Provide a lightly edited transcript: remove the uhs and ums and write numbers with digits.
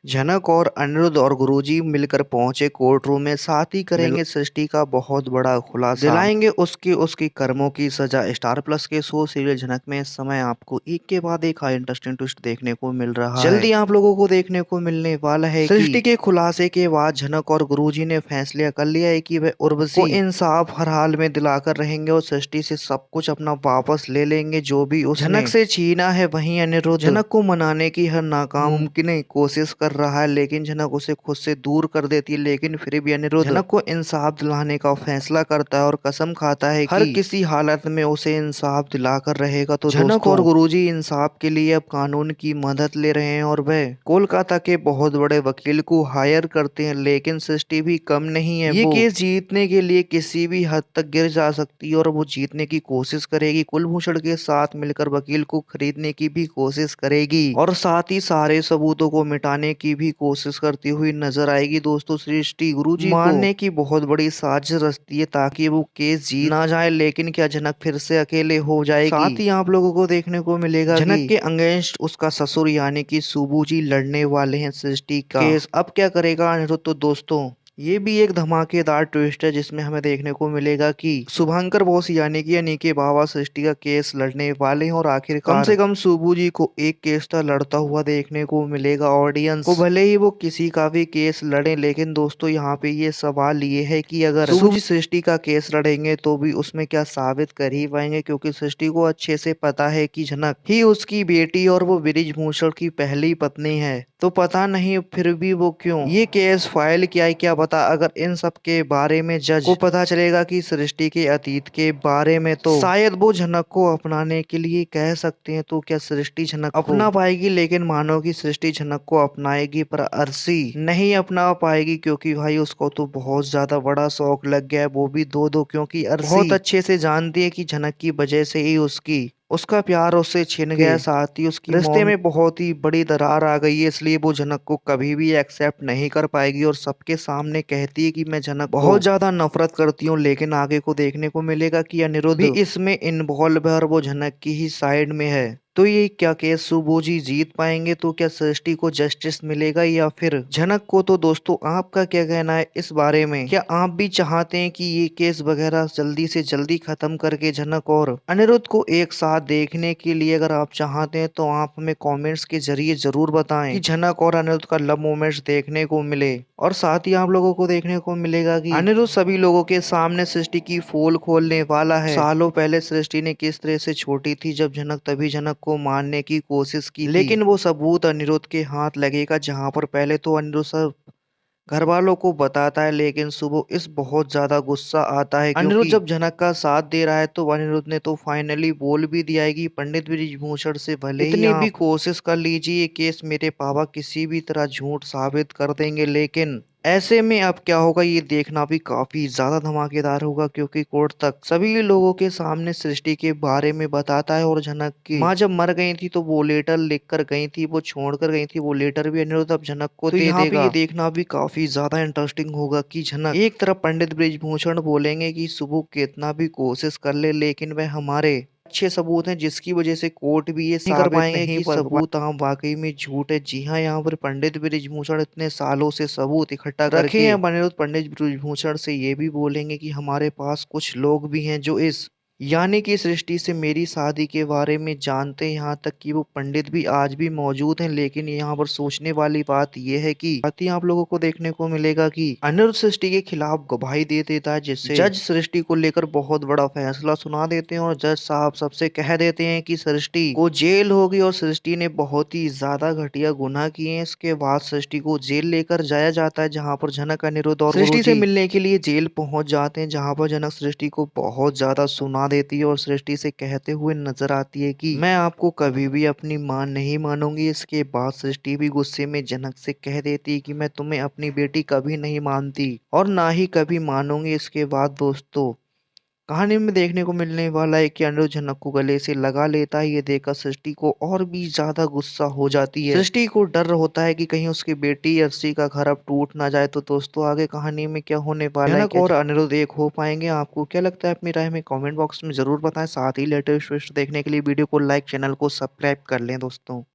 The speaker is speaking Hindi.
जनक और अनिरुद्ध और गुरुजी मिलकर पहुंचे कोर्ट रूम में। साथ ही करेंगे सृष्टि का बहुत बड़ा खुलासा, दिलाएंगे उसके उसकी कर्मों की सजा। स्टार प्लस के शो सीरियल जनक में इस समय आपको एक के बाद एक हाई इंटरेस्टिंग ट्विस्ट देखने को मिल रहा है। जल्दी आप लोगों को देखने को मिलने वाला है सृष्टि के खुलासे के बाद जनक और गुरुजी ने फैसला कर लिया है कि वह उर्वशी को इंसाफ हर हाल में दिलाकर रहेंगे और सृष्टि से सब कुछ अपना वापस ले लेंगे जो भी उसने जनक से छीना है। वहीं अनिरुद्ध जनक को मनाने की हर नाकाम मुमकिन कोशिश कर रहा है, लेकिन जनक उसे खुद से दूर कर देती है। लेकिन फिर भी अनिरुद्ध जनक को इंसाफ दिलाने का फैसला करता है और कसम खाता है कि हर किसी हालत में उसे इंसाफ दिलाकर रहेगा। तो जनक और गुरुजी इंसाफ के लिए अब कानून की मदद ले रहे हैं और वह कोलकाता के बहुत बड़े वकील को हायर करते हैं। लेकिन सृष्टि भी कम नहीं है, ये केस जीतने के लिए किसी भी हद तक गिर जा सकती है और वो जीतने की कोशिश करेगी। कुलभूषण के साथ मिलकर वकील को खरीदने की भी कोशिश करेगी और साथ ही सारे सबूतों को मिटाने की भी कोशिश करती हुई नजर आएगी। दोस्तों, सृष्टि गुरुजी को मारने की बहुत बड़ी साजिश रचती है ताकि वो केस जीत ना जाए। लेकिन क्या जनक फिर से अकेले हो जाएगी? साथ ही आप लोगों को देखने को मिलेगा जनक के अगेंस्ट उसका ससुर यानी कि सुबुजी लड़ने वाले हैं सृष्टि का केस। अब क्या करेगा अनिरुद्ध? तो दोस्तों, ये भी एक धमाकेदार ट्विस्ट है जिसमें हमें देखने को मिलेगा कि शुभंकर बोस यानी कि यानी के बाबा सृष्टि का केस लड़ने वाले हैं और आखिरकार कम से कम सुबू जी को एक केस तो लड़ता हुआ देखने को मिलेगा। ऑडियंस को भले ही वो किसी का भी केस लड़े, लेकिन दोस्तों यहाँ पे ये सवाल ये है कि अगर सुबू जी सृष्टि का केस लड़ेंगे तो भी उसमें क्या साबित कर ही पाएंगे? क्योंकि सृष्टि को अच्छे से पता है कि जनक ही उसकी बेटी और वो बृजभूषण की पहली पत्नी है। तो पता नहीं फिर भी वो क्यों ये केस फाइल किया है। क्या पता अगर इन सब के बारे में जज को पता चलेगा कि सृष्टि के अतीत के बारे में, तो शायद वो जनक को अपनाने के लिए कह सकते हैं। तो क्या सृष्टि जनक को अपना पाएगी? लेकिन मानो कि सृष्टि जनक को अपनाएगी पर अर्शी नहीं अपना पाएगी, क्योंकि भाई उसको तो बहुत ज्यादा बड़ा शौक लग गया है, वो भी दो दो। क्योंकि अर्शी बहुत अच्छे से जानती है कि जनक की वजह से ही उसका प्यार उससे छिन गया। साथ ही उसकी रिश्ते में बहुत ही बड़ी दरार आ गई है, इसलिए वो जनक को कभी भी एक्सेप्ट नहीं कर पाएगी और सबके सामने कहती है कि मैं जनक बहुत ज्यादा नफरत करती हूँ। लेकिन आगे को देखने को मिलेगा कि अनिरुद्ध भी इसमें इन्वॉल्व है और वो जनक की ही साइड में है। तो ये क्या केस सुबोजी जीत पाएंगे? तो क्या सृष्टि को जस्टिस मिलेगा या फिर जनक को? तो दोस्तों, आपका क्या कहना है इस बारे में? क्या आप भी चाहते हैं कि ये केस वगैरह जल्दी से जल्दी खत्म करके जनक और अनिरुद्ध को एक साथ देखने के लिए अगर आप चाहते हैं तो आप हमें कमेंट्स के जरिए जरूर बताएं कि जनक और अनिरुद्ध का लव मोमेंट्स देखने को मिले। और साथ ही आप लोगों को देखने को मिलेगा कि अनिरुद्ध सभी लोगों के सामने सृष्टि की पोल खोलने वाला है। सालों पहले सृष्टि ने किस तरह से छोटी थी जब जनक तभी जनक को मारने की कोशिश की, लेकिन वो सबूत अनिरुद्ध के हाथ लगेगा। जहां पर पहले तो अनिरुद्ध सब घर वालों को बताता है, लेकिन सुबह इस बहुत ज्यादा गुस्सा आता है अनिरुद्ध जब जनक का साथ दे रहा है। तो अनिरुद्ध ने तो फाइनली बोल भी दिया है कि पंडित बृजभूषण से भले इतनी भी कोशिश कर लीजिए ये केस मेरे पापा किसी भी तरह झूठ साबित कर देंगे, लेकिन ऐसे में अब क्या होगा ये देखना भी काफी ज्यादा धमाकेदार होगा। क्योंकि कोर्ट तक सभी लोगों के सामने सृष्टि के बारे में बताता है और जनक की माँ जब मर गई थी तो वो लेटर लिख कर गई थी, वो छोड़ कर गई थी, वो लेटर भी अनिरुद्ध अब जनक को दे देगा। ये देखना भी काफी ज्यादा इंटरेस्टिंग होगा कि जनक एक तरफ पंडित बृजभूषण बोलेंगे कि सुबह कितना भी कोशिश कर ले लेकिन वह हमारे अच्छे सबूत हैं, जिसकी वजह से कोर्ट भी ये नहीं कर पाएंगे कि सबूत हम वाकई में झूठ है। जी हाँ, यहाँ पर पंडित बृजभूषण इतने सालों से सबूत इकट्ठा करके हैं। अनिरुद्ध पंडित बृजभूषण से ये भी बोलेंगे कि हमारे पास कुछ लोग भी हैं जो इस यानी कि सृष्टि से मेरी शादी के बारे में जानते हैं। यहाँ तक कि वो पंडित भी आज भी मौजूद हैं। लेकिन यहाँ पर सोचने वाली बात यह है कि साथ ही आप लोगों को देखने को मिलेगा कि अनिरुद्ध सृष्टि के खिलाफ गवाही दे देता है, जिससे जज सृष्टि को लेकर बहुत बड़ा फैसला सुना देते हैं और जज साहब सबसे कह देते हैं कि सृष्टि को जेल होगी और सृष्टि ने बहुत ही ज्यादा घटिया गुनाह किए हैं। इसके बाद सृष्टि को जेल लेकर जाया जाता है, जहाँ पर जनक अनिरुद्ध और सृष्टि से मिलने के लिए जेल पहुंच जाते हैं। जहाँ पर जनक सृष्टि को बहुत ज्यादा सुना देती है और सृष्टि से कहते हुए नजर आती है कि मैं आपको कभी भी अपनी मां नहीं मानूंगी। इसके बाद सृष्टि भी गुस्से में जनक से कह देती है कि मैं तुम्हें अपनी बेटी कभी नहीं मानती और ना ही कभी मानूंगी। इसके बाद दोस्तों, कहानी में देखने को मिलने वाला है कि अनिरुद्ध जनक को गले से लगा लेता है। ये देखकर सृष्टि को और भी ज्यादा गुस्सा हो जाती है। सृष्टि को डर होता है कि कहीं उसकी बेटी अर्शी का घर अब टूट ना जाए। तो दोस्तों, आगे कहानी में क्या होने वाला है, जनक और अनिरुद्ध एक हो पाएंगे? आपको क्या लगता है? अपनी राय में कमेंट बॉक्स में जरूर बताएं। साथ ही लेटेस्ट देखने के लिए वीडियो को लाइक, चैनल को सब्सक्राइब कर लें दोस्तों।